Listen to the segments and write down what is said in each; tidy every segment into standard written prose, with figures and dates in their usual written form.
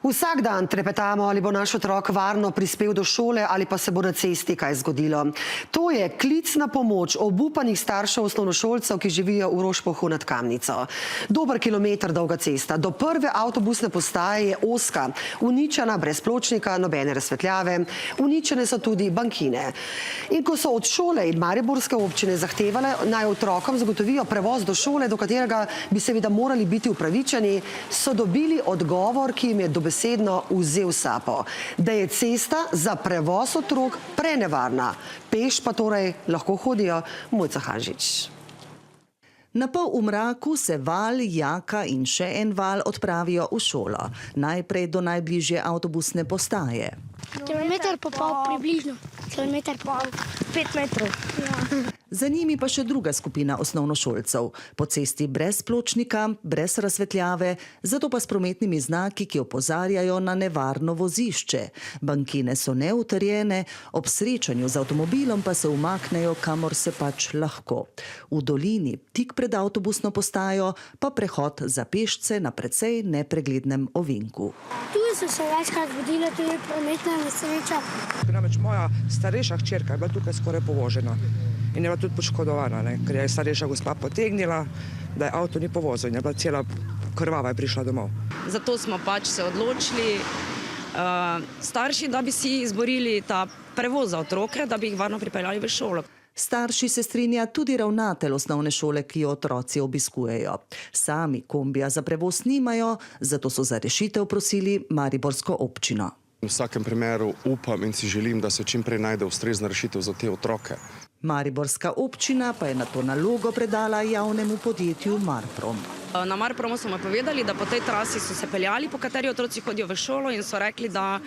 Vsak dan trepetamo, ali bo naš otrok varno prispel do šole ali pa se bo na cesti kaj zgodilo. To je klic na pomoč obupanih staršev osnovnošolcev, ki živijo v Rošpohu nad Kamnico. Dober kilometer dolga cesta do prve avtobusne postaje je ozka, uničena, brez pločnika, nobene razsvetljave, uničene so tudi bankine. In ko so od šole in mariborske občine zahtevale, naj otrokom zagotovijo prevoz do šole, do katerega bi seveda morali biti upravičeni, so dobili odgovor, ki jim je dobesedno vzel sapo, da je cesta za prevoz otrok prenevarna. Peš pa torej lahko hodijo. Mojca Hanžič. Na pol v mraku se val, jaka in še en val odpravijo v šolo. Najprej do najbližje avtobusne postaje. Kilometer pa pol približno. Kilometer pa pol. 5 metrov. Ja. Za njimi pa še druga skupina osnovnošolcev. Po cesti brez pločnika, brez razsvetljave, zato pa s prometnimi znaki, ki opozarjajo na nevarno vozišče. Bankine so neutrjene, ob srečanju z avtomobilom pa se umaknejo, kamor se pač lahko. V dolini, tik pred avtobusno postajo, pa prehod za pešce na precej nepreglednem ovinku. Tu so se večkrat zgodile tudi prometne nesreče. Namreč moja starejša hčerka je bila tukaj skoraj povožena. In je bila tudi poškodovana, ker je starejša gospa potegnila, da je avto ni povozil in je bila cela krvava je prišla domov. Zato smo pač se odločili starši, da bi si izborili ta prevoz za otroke, da bi jih varno pripeljali v šolo. Starši se strinja tudi ravnatelj osnovne šole, ki jo otroci obiskujejo. Sami kombija za prevoz nimajo, zato so za rešitev prosili mariborsko občino. V vsakem primeru upam in si želim, da se čim prej najde ustrezna rešitev za te otroke. Mariborska občina pa je na to nalogo predala javnemu podjetju Marprom. Na Marpromu so mi povedali, da po tej trasi so se peljali, po kateri otroci hodijo v šolo in so rekli, da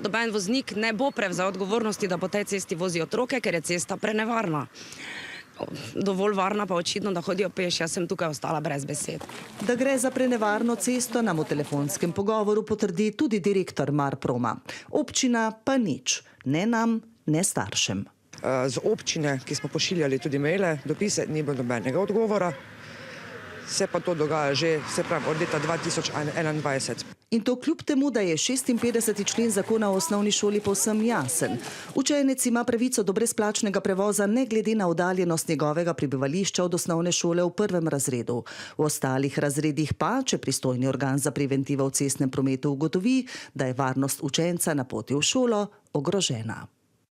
noben voznik ne bo prevzel odgovornosti, da po tej cesti vozi otroke, ker je cesta prenevarna. Dovolj varna pa očitno, da hodijo peš, jaz sem tukaj ostala brez besed. Da gre za prenevarno cesto, nam v telefonskem pogovoru potrdi tudi direktor Marproma. Občina pa nič, ne nam, ne staršem. Z občine, ki smo pošiljali tudi maile, dopise, ni bilo nobenega odgovora. Se pa to dogaja že, se pravi, od leta 2021. In to kljub temu, da je 56. člen zakona o osnovni šoli povsem jasen. Učenec ima pravico do brezplačnega prevoza ne glede na oddaljenost njegovega prebivališča od osnovne šole v 1. razredu. V ostalih razredih pa, če pristojni organ za preventivo v cestnem prometu ugotovi, da je varnost učenca na poti v šolo ogrožena.